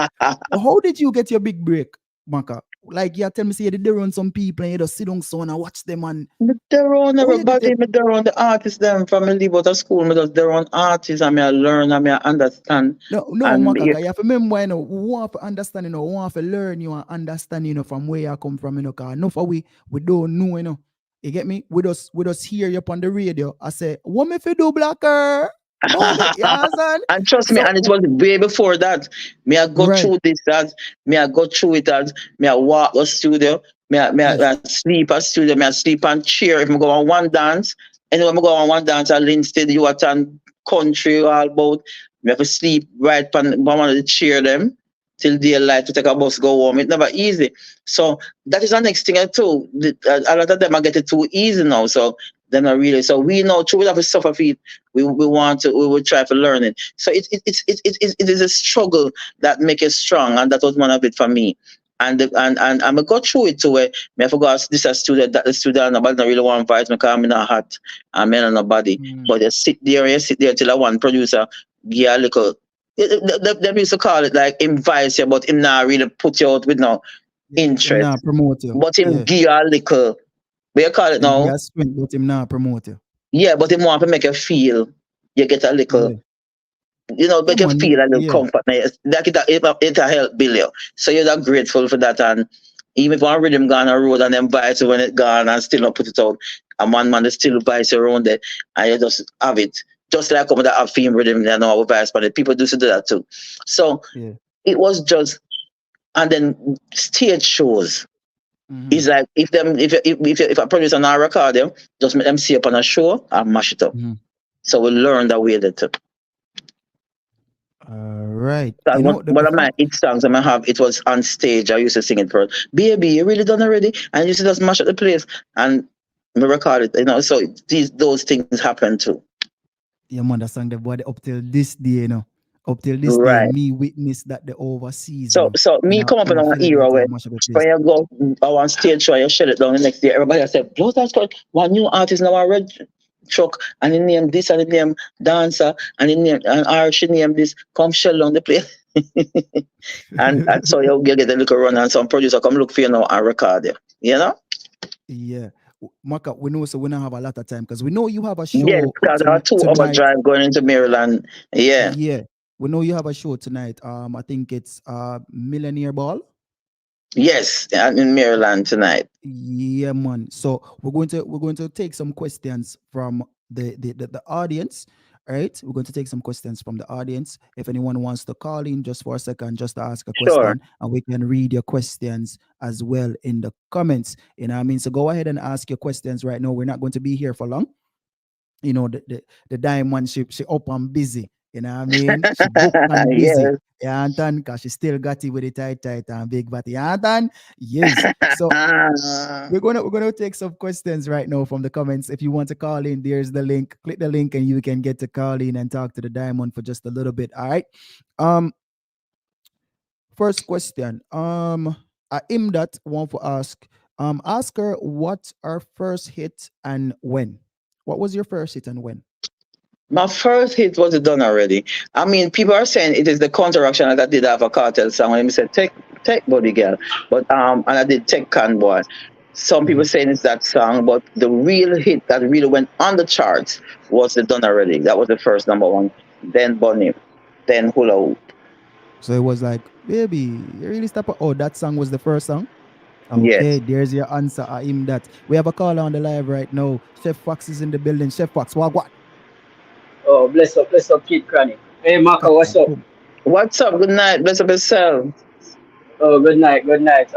How did you get your big break, Macka? Like you tell me, say you did run some people and you just sit down so and watch them and they're on everybody, they're on the artists them from me leave out of school, because they're on artists and I learn and I understand. No, Macka, you have to remember, we want to understand, we want to learn you and understand, from where you come from, because enough of we don't know, You get me? We just hear you up on the radio. I say, what me fi do, Blacker? And trust me, and it was way before that. Me I go through this as me I go through it as me I walk the studio, I sleep at studio, me I sleep on chair if I go on one dance. And when I go on one dance at Linstead, you attend country all about. Me have to sleep right on one of the chair them till daylight to take a bus go home. It's never easy. So that is the next thing too. A lot of them are getting too easy now. So they're not really. So we know we have to suffer for it. We will try to learn it. So it is a struggle that makes it strong, and that was one of it for me. And I'm gonna go through it too. Where I forgot this a student, that the student, nobody don't really want to fight me because I'm not hot and men on nobody. But you sit there till one producer give a little. They used to call it like invite you, but him not really put you out with no interest. Not promote you. But him give you a little. What you call it now? But him not promote you. Yeah, but him want to make you feel you get a little Yeah, make you man. feel a little Yeah. comfort. Like it help build you. So you're that grateful for that. And even if one rhythm gone on road and then buy it when it gone and still not put it out, and one man still buys your own there and you just have it. Just like come that have theme rhythm, our vice, but people do that too. So Yeah. it was just, and then stage shows. Mm-hmm. It's like if I produce an hour record them, just make them see up on a show and mash it up. Mm-hmm. So we learn that way that All right. that You one know one the of my fact. hit songs I have, it was on stage. I used to sing it for baby, you really done already? And you used to just mash up the place and we record it. So those things happen too. Yeah, man, that song the boy up till this day, Up till this day, Right. me witness that the overseas, So me come up in in a an era Philadelphia where mash up the when place. you go on stage show, you shut it down the next day. Everybody said, blow that's called one new artist now a red truck and he name this and he name dancer and he name and Irish name this, come shell down the place. and so you get a little run and some producer come look for you now and record you. You know? Yeah. Maka, we know so we don't have a lot of time because we know you have a Yes, show because there are 2 hour tonight. drive going into Maryland. Yeah. Yeah. We know you have a show tonight. I think it's Millionaire Ball. Yes, in Maryland tonight. Yeah, man. So we're going to take some questions from the audience. All right, we're going to take some questions from the audience. If anyone wants to call in just for a second, just to ask a Sure. question, and we can read your questions as well in the comments. You know what I mean? So go ahead and ask your questions right now. We're not going to be here for long. The diamond she up and busy. You know what I mean? She booked and busy. Yes. Yeah, Anton, cause she still got it with the tight and big body. Yeah, Anton, yes. So we're gonna take some questions right now from the comments. If you want to call in, there's the link. Click the link and you can get to call in and talk to the diamond for just a little bit. All right. Um, First question. Imdat want to ask her what her first hit and when. What was your first hit and when? My first hit was done already. I mean, people are saying it is the counteraction that I did have a cartel song. And I said, take body girl. But and I did take convoy. Some people saying it's that song, but the real hit that really went on the charts was the Done Already. That was the first number one. Then Bunny, then Hula Hoop. So it was like, baby, you really step up. Oh, that song was the first song. Yes. Okay, there's your answer. That we have a call on the live right now. Chef Fox is in the building. Chef Fox, what? Oh, bless up, Kid Cranny. Hey, Marco, what's up? What's up? Good night. Bless up yourself. Oh, good night, good night.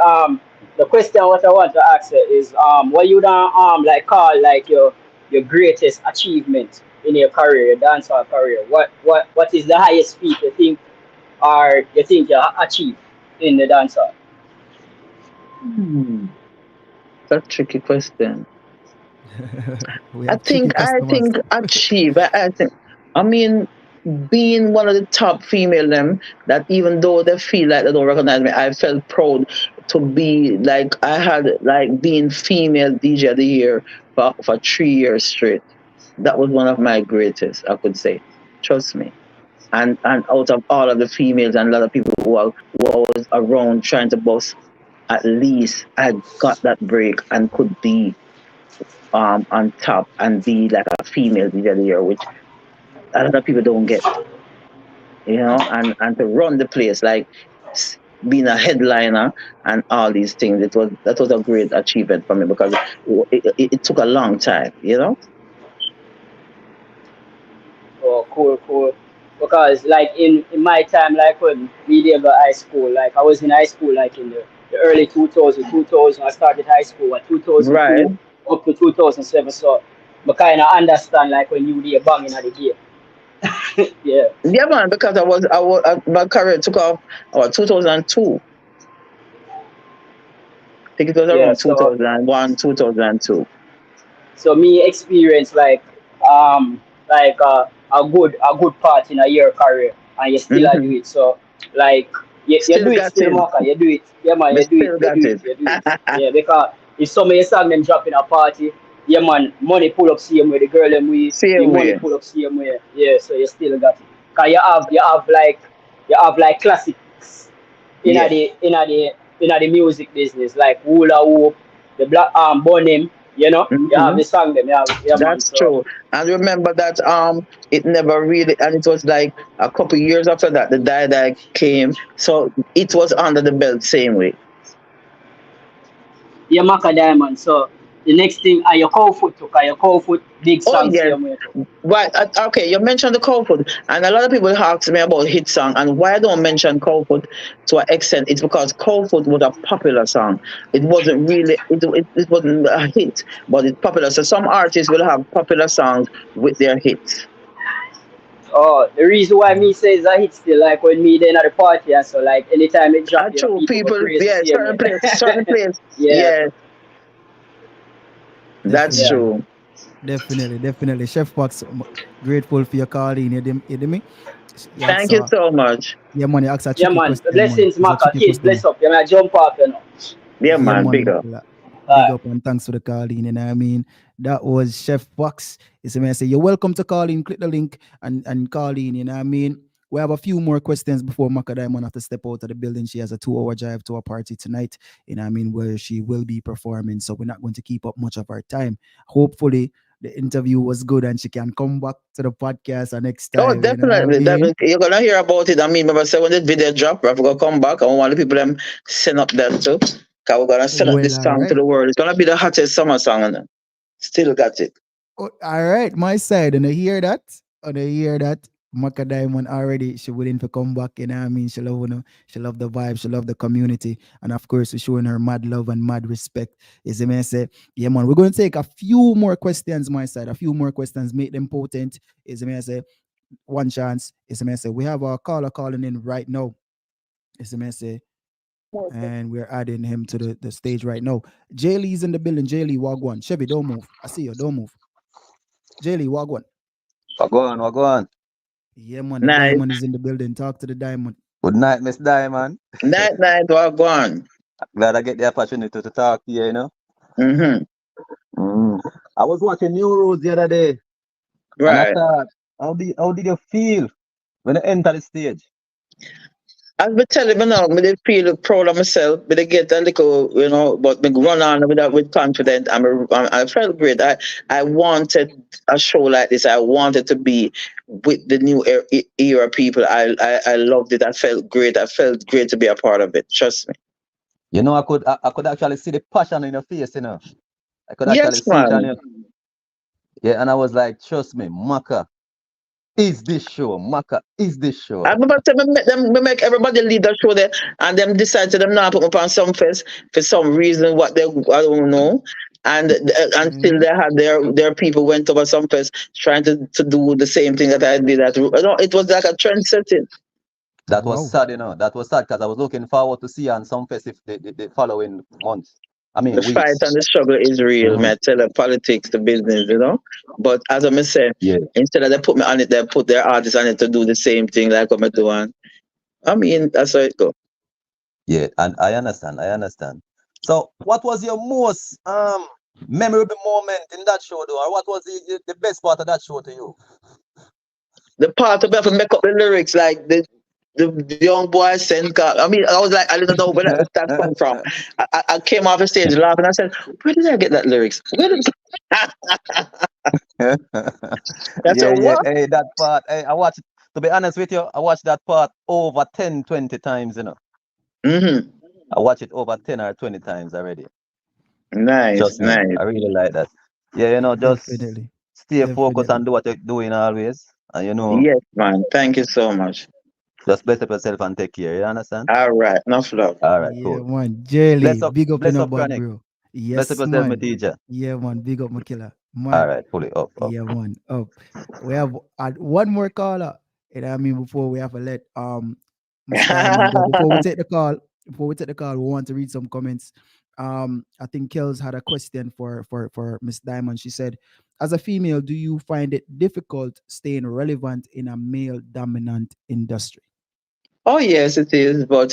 The question what I want to ask you is, what you done like call like your greatest achievement in your career, your dancehall career? What is the highest feat you think or you think you achieved in the dancehall? Hmm. That's a tricky question. We I have tricky think I customers. think achieve. I think I mean being one of the top female them that even though they feel like they don't recognize me, I felt proud to be like I had like being female DJ of the year for 3 years straight. That was one of my greatest, I could say. Trust me. And out of all of the females and a lot of people who was around trying to bust, at least I got that break and could be on top and be like a female DJ of the year, which a lot of people don't get, and to run the place like being a headliner and all these things. That was a great achievement for me because it took a long time. Oh, cool. Because like in my time, like when we did go high school, like I was in high school like in the early 2000. I started high school at Right. 2002 up to 2007. So I kind of understand like when you were banging at the game. Yeah. Yeah, man, because my career took off about 2002. I think it was Yeah. around 2001, 2002. So me experience um a good part in a year career and you still a do Hmm. it. So like you Still do it got still it. Maka, you do it. Yeah man, We you do it, still you got do it, it. you do it. Yeah, because if some of your song them drop in a party, yeah man, money pull up same way, the girl them we Same money way. pull up same way. Yeah, so you still got it. Cause you have like classics Yes. in the music business, like Hula Hoop, the Black Bonim. You know, you have Mm-hmm. the song them, you have yeah man. That's So true. And remember that it never really, and it was like a couple years after that the die came. So it was under the belt same way. yeah, MackaDiamond. So the next thing are your cow foot too, 'cause your cow foot big Oh song yes. same way too. Right. Okay, you mentioned the cow food, and a lot of people ask me about hit song, and why I don't mention cow food to an extent. It's because cow food was a popular song. It wasn't really. It wasn't a hit, but it's popular. So some artists will have popular songs with their hits. Oh, the reason why me say is that hit still like when me then at the party and so like anytime it drop, you know, True, people go people. crazy Yeah, same way. certain place. Yeah, Yeah, that's yeah. Definitely. true. Definitely, definitely. Chef Box, grateful for your calling. You hear me? You ask Thank you a, so much. yeah, man, you ask a Yeah tricky man. question, man. Blessings It's a Maka. tricky Kids question. bless up. You may jump off, you know. Yeah, Yeah, man. man, Big up. Makila. Big Alright. up and thanks for the calling. And I mean, that was Chef Fox. It's a man say, you're welcome to call in. Click the link and call in. You know what I mean? We have a few more questions before Maka Diamond have to step out of the building. She has a 2 hour drive to a party tonight, you know what I mean, where she will be performing. So we're not going to keep up much of our time. Hopefully, the interview was good and she can come back to the podcast next Oh, time. You know what I definitely. mean? You're gonna hear about it. I mean, remember say when the video drop, I'm gonna come back. I want the people them send up that too. Cause we're gonna send up Well, this all song to right. the world. It's gonna be the hottest summer song on it. Still got it. Oh, all right, my side. And I hear that. And I hear that. Maka Diamond already, she willing to come back, you know what I mean? She love, you know, she love the vibe, she love the community. And of course, we're showing her mad love and mad respect. Is the man say, yeah, man, we're going to take a few more questions, my side, a few more questions, make them potent. Is the man say, one chance. Is the man say, we have our caller calling in right now. Is the man say, and we're adding him to the stage right now. Jay Lee's in the building. Jay Lee, Wagwan. Chevy, don't move. I see you, don't move. Jay Lee, Wagwan. Wagwan, wagwan. Yeah, man, the Nice. diamond is in the building. Talk to the diamond. Good night, Miss Diamond. Night, what gone. Glad I get the opportunity to talk to you, you know. Mm-hmm. Mm. I was watching New Rules the other day, and I Right. thought, how did you feel when you enter the stage? As me tell you now, me dey feel proud of myself, but they get a little, but me run on with that with confidence. I felt great. I wanted a show like this. I wanted to be with the new era people. I loved it. I felt great. I felt great to be a part of it. Trust me. You know, I could actually see the passion in your face, you know. I could actually Yes, see it on man. you. Yeah, and I was like, trust me, Maka is this show. Maka is this show. I remember say me make everybody leave that show there, and them decide to them now put me on some fest for some reason what they I don't know. And until Mhm. they had their people went over some fest trying to do the same thing that I did at it was like a trend setting. That was Wow. sad, you know. That was sad because I was looking forward to see you on some festive the following months. I mean, The fight weeks. and the struggle is real, Mhm. man. I tell you, politics, the business. But as I say, Yeah, instead of they put me on it, they put their artists on it to do the same thing like what I'm doing. I mean, that's how it go. yeah, and I understand. I understand. So, what was your most memorable moment in that show, though, or what was the best part of that show to you? The part to be able to make up the lyrics, like the young boy sent. I mean, I was like, I didn't know where that come from. I came off the stage laughing. I said, where did I get that lyrics? Where did I said, Yeah, yeah. what? Hey, that part. Hey, I watched. To be honest with you, I watched that part over 10, 20 times. You know, Mm-hmm. I watched it over 10 or 20 times already. Nice, Trust me, nice. I really like that. Yeah, just Definitely. stay focused Definitely. and do what you're doing always. And Yes, man. Thank you so much. just bless up yourself and take care. You understand? All right, enough love. All right, Yeah, cool. man. Jelly. Big up in Bless a up, bad Chronic. bro. Bless up Yes, yourself, my man. teacher. Yeah, man. Big up my killer. All Man. right, pull it up, up. Yeah, man. Up. We have one more caller. You know what I mean? Before we have to let Miss Diamond go. Before we take the call, we want to read some comments. I think Kels had a question for Miss Diamond. She said, as a female, do you find it difficult staying relevant in a male dominant industry? Oh yes, it is. But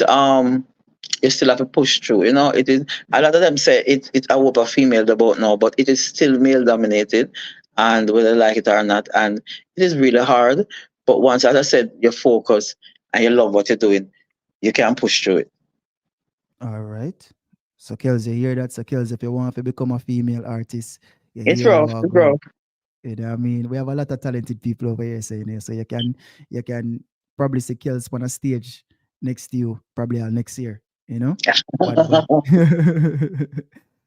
you still have to push through. It is a lot of them say it's a whoop of female about now, but it is still male dominated, and whether they like it or not, and it is really hard. But once, as I said, you focus and you love what you're doing, you can push through it. All right. So Kels, you hear that? So Kels, if you want to become a female artist, you It's hear rough. how I It's go. rough. You know what I mean? We have a lot of talented people over here saying it. So you can probably see Kels on a stage next to you, probably next year, you know? But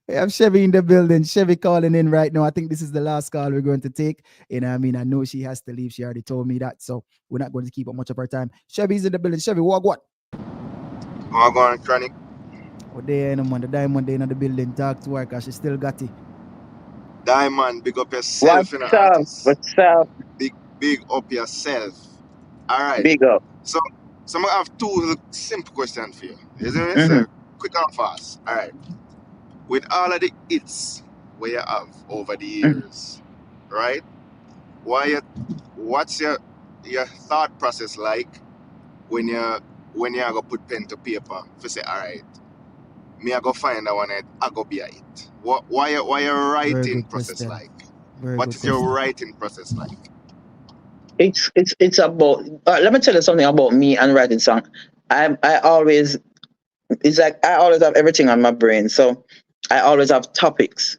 we have Chevy in the building. Chevy calling in right now. I think this is the last call we're going to take. You know what I mean? I know she has to leave. She already told me that. So we're not going to keep up much of her time. Chevy's in the building. Chevy, what? I'm going chronic. Oh, there, you know, man. The diamond there in the building. Talk to her because she still got it. Diamond, big up yourself, What's you know, up? artist. What's up? Big up yourself. All right. Big up. So I'm gonna have two simple questions for you. Isn't it? Mm-hmm. So quick and fast. All right. With all of the hits where you have over the Mm-hmm. years, right? What's your thought process like when you go put pen to paper to say, all right, me I go find that one I go be a hit. Why your Very writing good process question. like? Very What good is your question. writing process like? It's about. Let me tell you something about me and writing song. I always it's like I always have everything on my brain, so I always have topics.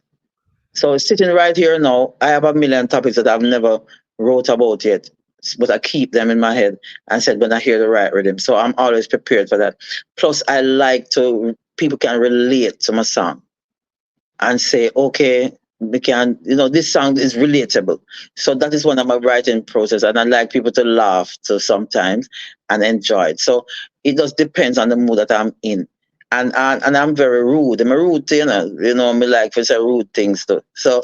So sitting right here now, I have a million topics that I've never wrote about yet, but I keep them in my head and said when I hear the right rhythm. So I'm always prepared for that. Plus, I like to people can relate to my song and say, okay, we can, this song is relatable. So that is one of my writing process, and I like people to laugh to sometimes and enjoy it. So it just depends on the mood that I'm in. And I'm very rude. I'm a rude, me like to say rude things too. So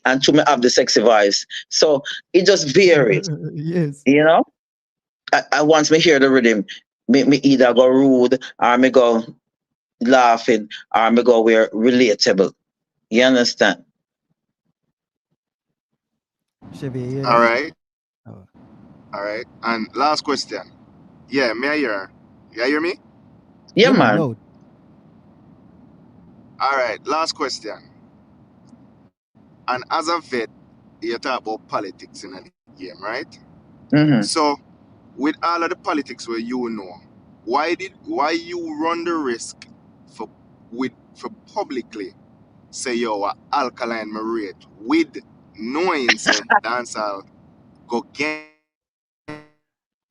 and to me have the sexy voice. So it just varies, Yes. you know. I once me hear the rhythm, me either go rude or me go laughing or me go we're relatable. You understand? Chevy, you hear All that? right. Oh. All right. And last question. Yeah, may I hear? You hear me? Yeah, Yeah, man, man. loud. All right. Last question. And as a vet, you talk about politics in the game, right? Mm-hmm. So with all of the politics where you know, why you run the risk for for publicly say yo a alkaline marate with knowing say dancehall go gain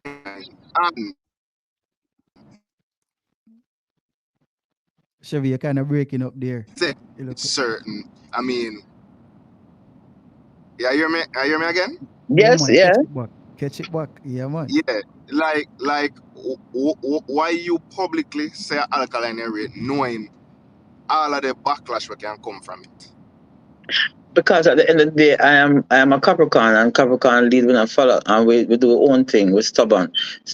and Chevy, you're kind of breaking up there. say You look, certain. I mean, yeah, you hear me again? yeah, Yes, man, yeah. catch it back. Catch it back. Yeah, man. Yeah, why you publicly say alkaline rate knowing all of the backlash that can come from it. Because at the end of the day, I am a Capricorn, and Capricorn lead with a follow, and we do our own thing. We're stubborn.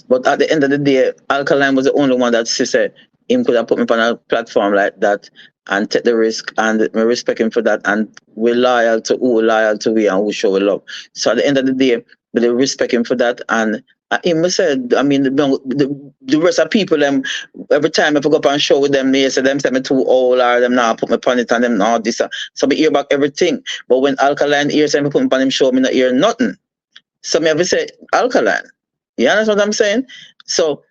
But at the end of the day, Alkaline was the only one that she said him could have put me on a platform like that and take the risk, and we respect him for that, and we're loyal to we, and we show love. So at the end of the day, we respect him for that, and him said, I mean, the rest of people, them every time if I go up and show with them, they say them say me too old, or them now put me on it, and them now this. So me hear back everything. But when Alkaline hears me put me on him show, me not hear nothing. So me ever say Alkaline. You understand what I'm saying? So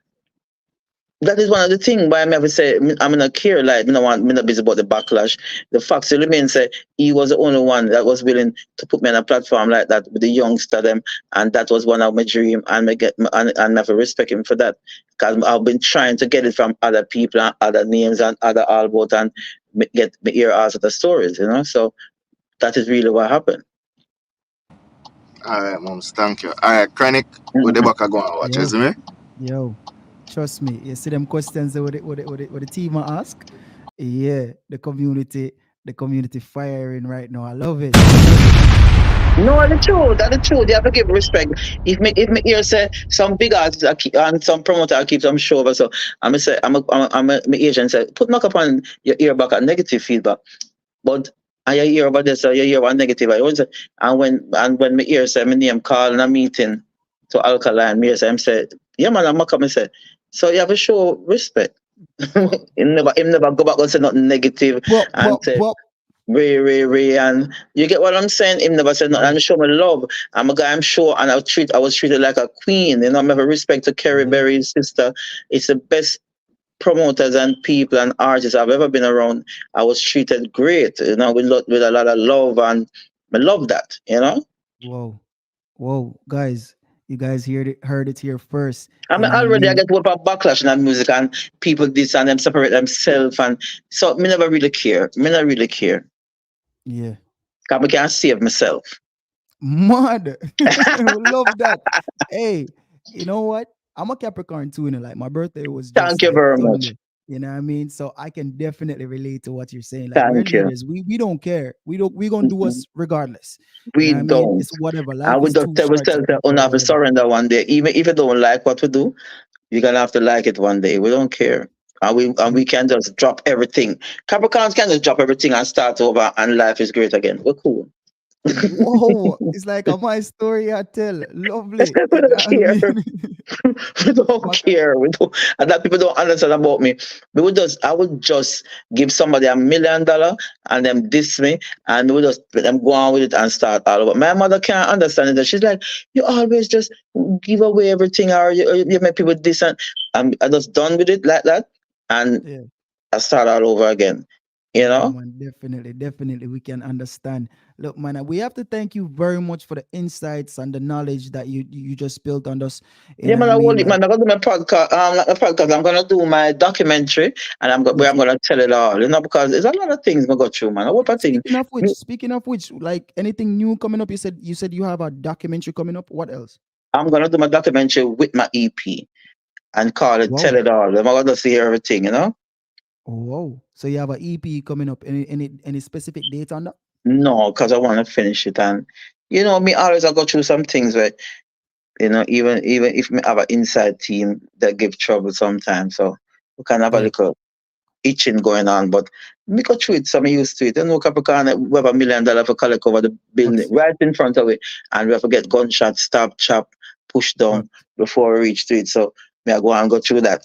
that is one of the things why I never say I'm not care, like me not busy about the backlash. The fact still remains say he was the only one that was willing to put me on a platform like that with the youngster them, and that was one of my dream, and me get and I have to respect him for that, because I've been trying to get it from other people and other names and other albums, and get me hear all of the stories, so that is really what happened. All right, moms, thank you. All right, Chronic, with the Mhm. back I go and watch, Yo, isn't me? yo. Trust me. You see them questions that what the team ask? Yeah, the community firing right now. I love it. No, the truth, that's the truth. You have to give respect. If me hear say some big artists and some promoter I keep some show over, so I'm gonna say I'm a my agent say put knock up on your ear back at negative feedback. But I hear about this, so you hear about negative. I always say, and when my ear say my name call in a meeting to Alkaline, me say I'm say, yeah man, I'm come and say. So you have to show respect. him never go back and say nothing negative Pop, and pop, say pop. Ray, and you get what I'm saying? Him never said nothing. Yeah, I'm show my love. I'm a guy, I'm sure, and I was treated like a queen. I have respect to Kerry yeah. Berry's sister. It's the best promoters and people and artists I've ever been around, I was treated great, with a lot of love, and I love that. Whoa, whoa, guys, you guys heard it here first. I You mean, know what I already I mean? get what about backlash in that music, and people this and them separate themselves, and so me never really care. Me not really care. Yeah. Cause I can't save myself. Mad. Love that. Hey, you know what? I'm a Capricorn too, like my birthday was just Thank you like very much. Sunday. You know what I mean? So I can definitely relate to what you're saying. Like we're Thank you. leaders. We don't care. We gonna do Mhm. us regardless. You know We what I mean? don't. It's whatever. Life And we is just too tell short to ourselves that care we about have to whatever. surrender one day. Even if you don't like what we do, you're gonna have to like it one day. We don't care. And we Mm. can just drop everything. Capricorns can just drop everything and start over, and life is great again. We're cool. Whoa. It's like a my story I tell. Lovely. We You know don't what I care. mean? We don't Maka- care. We don't, and that people don't understand about me. I would just give somebody $1 million and them diss me, and we just let them go on with it and start all over. My mother can't understand it. And she's like, you always just give away everything, or you make people diss, and I just done with it like that, and yeah. I start all over again. You Yeah, know? man, definitely, definitely, we can understand. Look, man, we have to thank you very much for the insights and the knowledge that you just spilled on us. You Yeah, know man, what I I will, mean? Like, man. I'm gonna do my podcast. Not the podcast. I'm gonna do my documentary, and where yes. I'm gonna tell it all. Because there's a lot of things I go through, man. I hope I think. Speaking of which, like anything new coming up? You said you have a documentary coming up. What else? I'm gonna do my documentary with my EP and call it "Tell Wow, It All." I'm gonna see everything. wow. So you have an EP coming up. Any specific date on that? No, because I want to finish it, and me always I go through some things where even if me have an inside team that give trouble sometimes, so we can have a Yeah, little itching going on, but me go through it, so me used to it. Capricorn, we have $1 million for collect over the building facts, right in front of it, and we have to get gunshot, stab, chop, push down facts. before we reach to it. So me I go and go through that.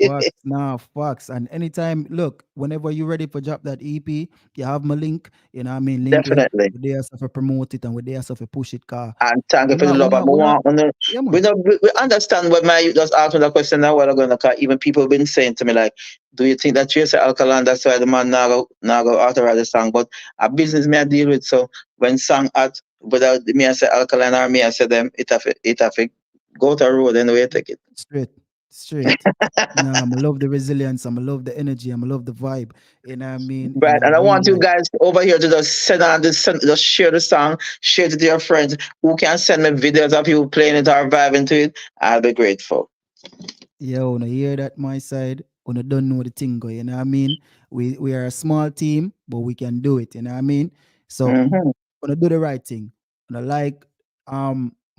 Facts, nah, facts. And anytime, look, whenever you're ready for drop that EP, you have my link. You know what I mean? Link Definitely. we there to promote it and we there to push it. Car And thank you we're for the not, we're love. And not, we we're not. want, we, Yeah, we, man. know, we understand what my you just asked me that question now while ago. Because even people have been saying to me, like, do you think that you say alkaline, that's why the man now go authorize the song? But a business me I deal with. So when song at without me I say alkaline or me I say them, it have to go to a road anyway, take it. Straight, straight. Nah, I love the resilience. I love the energy. I love the vibe. You know what I mean? In Right. a And I real want you life. guys over here to just share the song, share it to your friends who can send me videos of you playing it or vibing to it. I'll be grateful. Yeah, when I hear that my side, when I don't know the thing go, you know what I mean? We are a small team, but we can do it, you know what I mean? So Hmm. when I do the right thing, when I like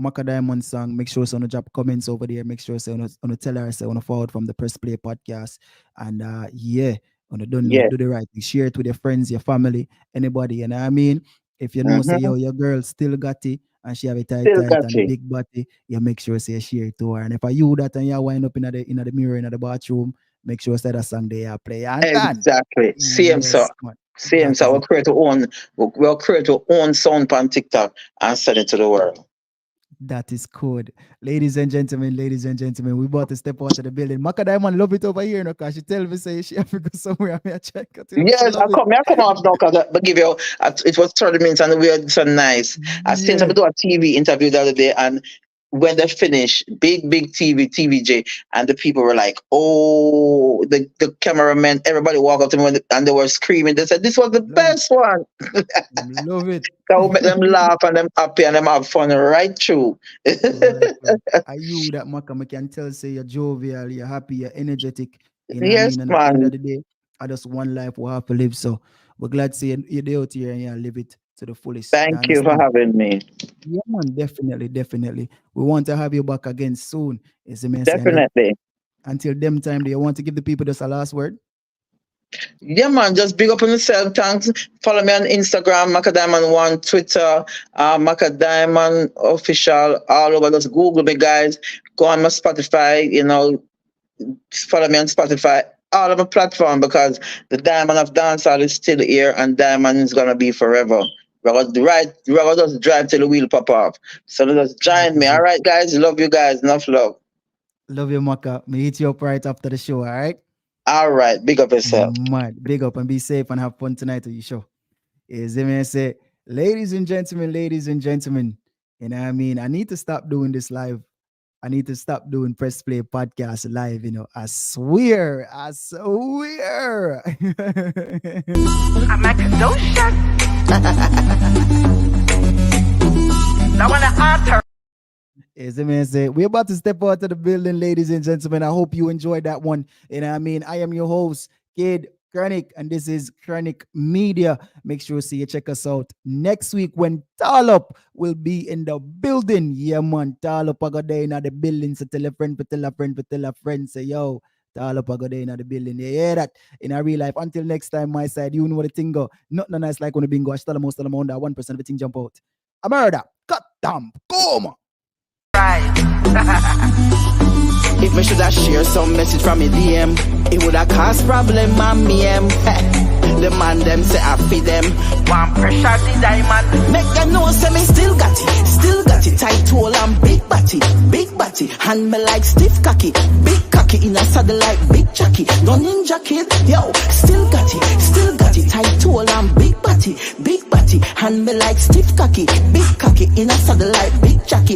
MackaDiamond song, make sure so on drop comments over there, make sure so on tell her say on forward from the Press Play podcast. And yeah, when I don't know, Yeah. do the right thing. Share it with your friends, your family, anybody, you know what I mean? If you know, say Hmm. yo, your girl still got it and she have a tight Still tight got and a you. big body, you make sure say share it to her. And if I you that and you wind up in the mirror in the bathroom, make sure say that song they are play and done. Exactly. Same so. Yes, man. Same That so. is We'll it. create our own sound on TikTok and send it to the world. That is good. Ladies and gentlemen, we about to step out of the building. MackaDiamond love it over here, no, because she tell me say she have to go somewhere. I mean, I check it. You know, she Yes, love it. I come off now because I give you. It was 30 minutes and we had so nice. I seen Yeah. somebody do a TV interview the other day, and when they finished, big TVJ, and the people were like, "Oh, the cameraman!" Everybody walked up to me and they were screaming. They said, "This was the Love it. best one." Love it. That will make them laugh and them happy and them have fun right through. Right, right. Are you that Maka? I can tell say you're jovial, you're happy, you're energetic. You know what I Yes, mean? And at the end of man. the day, I just one life we have to live. So we're glad to see you're there out here and you live it to the fullest. You Thank you for understand? having me. Yeah, man, definitely, definitely. We want to have you back again soon. Is the message. And then Definitely. until them time, do you want to give the people just a last word? Yeah, man, just big up on yourself. Thanks. Follow me on Instagram, MackaDiamond1, Twitter, MackaDiamond official, all over. Just Google me, guys. Go on my Spotify, follow me on Spotify, all of my platform, because the Diamond of Dancehall is still here and Diamond is going to be forever. We're gonna just drive till the wheel pop off. So just That join me. is All it. right, guys. Love you guys. Enough love. Love you, Maka. Me hit you up right after the show, all right? All right, big up yourself. Mad. Big up and be safe and have fun tonight at your show. Is it me say, ladies and gentlemen, you know what I mean? I need to stop doing this live. I need to stop doing Press Play podcast live, you know. I swear. I'm MackaDiamond. I want to answer. As the man said, we're about to step out of the building, ladies and gentlemen. I hope you enjoyed that one. You know what I mean? I am your host, Kid Chronic, and this is Chronic Media. Make sure you check us out next week when Talop will be in the building. Yeah, man. Talop I got there in the building. So tell a friend. Say, yo, Talop I got there in the building. You hear that? In a real life. Until next time, my side, you know what the thing go. Not no nice like on the bingo. I still most of them on that 1% of the thing jump out. A murder. Cut them. Come. Right. If me shoulda share some message from me DM, it woulda cause problem, mommy. The man them say I feed them. One pressure the diamond. Make them know say me still got it. Tight tool and big batty. Hand me like stiff cocky, big cocky in a saddle like big jockey. No ninja kid, yo, still got it. Tight tool and big batty. Hand me like stiff cocky, big cocky in a saddle like big jockey.